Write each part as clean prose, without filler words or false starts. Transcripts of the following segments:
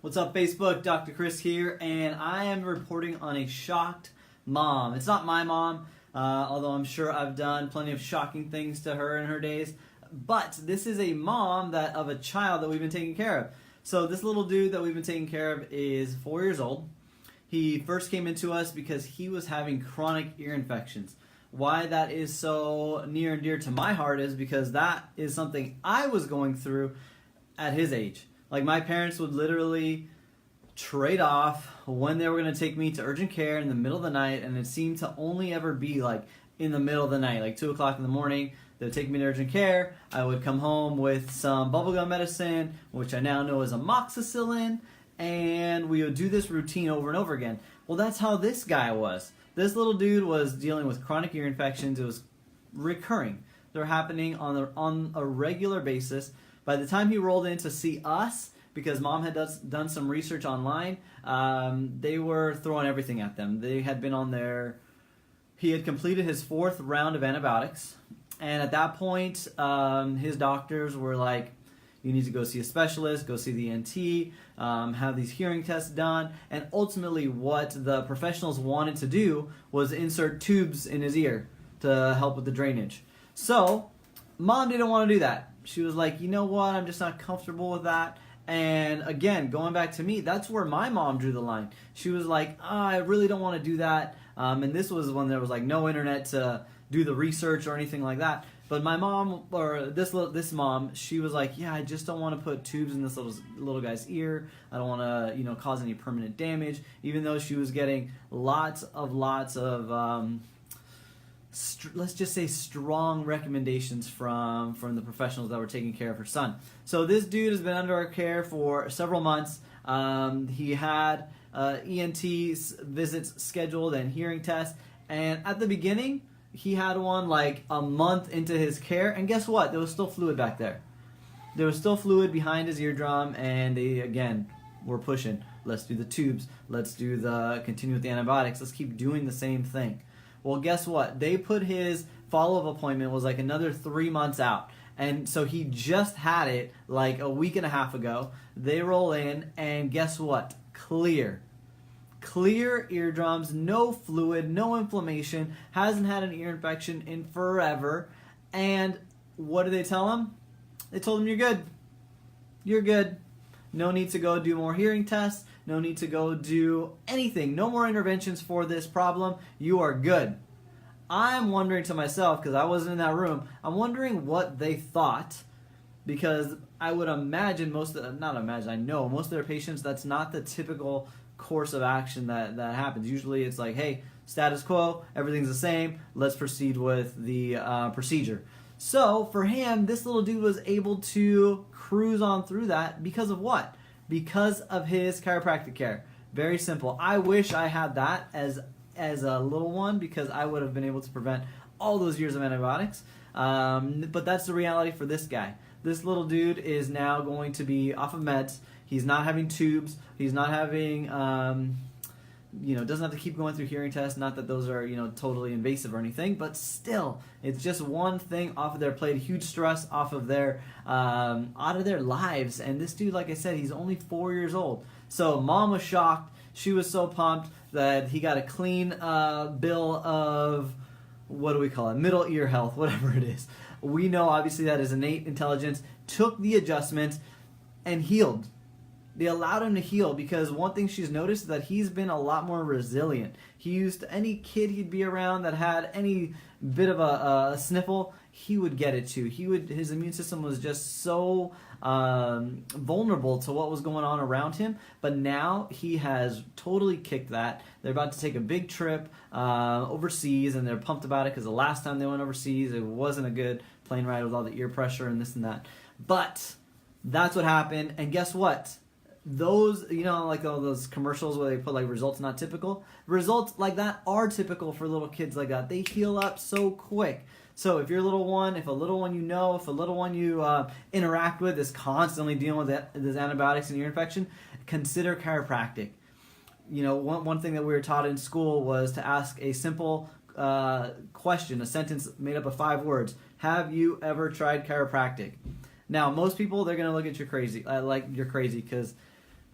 What's up, Facebook? Dr. Chris here, and I am reporting on a shocked mom. It's not my mom, although I'm sure I've done plenty of shocking things to her in her days, but this is a mom of a child that we've been taking care of. So this little dude that we've been taking care of is 4 years old. He first came into us because he was having chronic ear infections. Why that is so near and dear to my heart is because that is something I was going through at his age. Like, my parents would literally trade off when they were going to take me to urgent care in the middle of the night, and it seemed to only ever be like in the middle of the night, like 2 o'clock in the morning. They would take me to urgent care. I would come home with some bubblegum medicine, which I now know is amoxicillin, and we would do this routine over and over again. Well, that's how this guy was. This little dude was dealing with chronic ear infections. It was recurring. They're happening on a regular basis. By the time he rolled in to see us, because mom had done some research online, they were throwing everything at them. They had been he had completed his 4th round of antibiotics, and at that point, his doctors were like, you need to go see a specialist, go see the NT, have these hearing tests done, and ultimately what the professionals wanted to do was insert tubes in his ear to help with the drainage. So, mom didn't want to do that. She was like, you know what, I'm just not comfortable with that. And again, going back to me, that's where my mom drew the line. She was like, I really don't want to do that. And this was when there was like no internet to do the research or anything like that. But my mom, or this mom, she was like, yeah, I just don't want to put tubes in this little guy's ear. I don't want to, cause any permanent damage. Even though she was getting lots of let's just say strong recommendations from the professionals that were taking care of her son. So this dude has been under our care for several months. He had ENT visits scheduled and hearing tests. And at the beginning, he had one like a month into his care. And guess what? There was still fluid back there. There was still fluid behind his eardrum. And they, again, were pushing. Let's do the tubes. Let's continue with the antibiotics. Let's keep doing the same thing. Well, guess what? They put his follow-up appointment was like another 3 months out. And so he just had it like a week and a half ago. They roll in, and guess what? Clear. Clear eardrums, no fluid, no inflammation, hasn't had an ear infection in forever. And what did they tell him? They told him, you're good. You're good. No need to go do more hearing tests. No need to go do anything. No more interventions for this problem. You are good. I'm wondering to myself, because I wasn't in that room, I'm wondering what they thought, because I would imagine I know most of their patients, that's not the typical course of action that happens. Usually it's like, hey, status quo, everything's the same, let's proceed with the procedure. So for him, this little dude was able to cruise on through that because of what? Because of his chiropractic care. Very simple. I wish I had that as a little one, because I would have been able to prevent all those years of antibiotics. But that's the reality for this guy. This little dude is now going to be off of meds. He's not having tubes. He's not having, doesn't have to keep going through hearing tests. Not that those are, totally invasive or anything, but still, it's just one thing off of their plate, huge stress off of out of their lives. And this dude, like I said, he's only 4 years old. So mom was shocked. She was so pumped that he got a clean bill of, what do we call it, middle ear health, whatever it is. We know, obviously, that his innate intelligence took the adjustments and healed. They allowed him to heal, because one thing she's noticed is that he's been a lot more resilient. Any kid he'd be around that had any bit of a sniffle, he would get it too. His immune system was just so vulnerable to what was going on around him. But now he has totally kicked that. They're about to take a big trip overseas, and they're pumped about it, because the last time they went overseas, it wasn't a good plane ride with all the ear pressure and this and that. But that's what happened, and guess what? Those, like all those commercials where they put like results not typical, results like that are typical for little kids like that. They heal up so quick. So if a little one if a little one you interact with is constantly dealing with this antibiotics and ear infection, consider chiropractic. One thing that we were taught in school was to ask a simple question, a sentence made up of 5 words. Have you ever tried chiropractic? Now, most people, they're going to look at you crazy, like you're crazy, because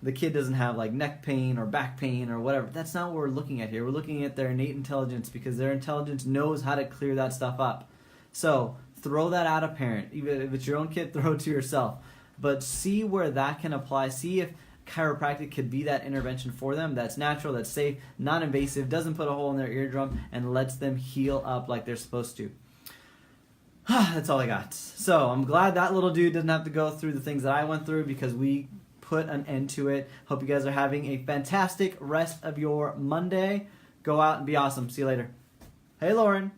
the kid doesn't have like neck pain or back pain or whatever. That's not what we're looking at here. We're looking at their innate intelligence, because their intelligence knows how to clear that stuff up. So throw that at a parent. Even if it's your own kid, throw it to yourself. But see where that can apply. See if chiropractic could be that intervention for them that's natural, that's safe, non-invasive, doesn't put a hole in their eardrum, and lets them heal up like they're supposed to. That's all I got. So I'm glad that little dude doesn't have to go through the things that I went through, because we put an end to it. Hope you guys are having a fantastic rest of your Monday. Go out and be awesome. See you later. Hey, Lauren.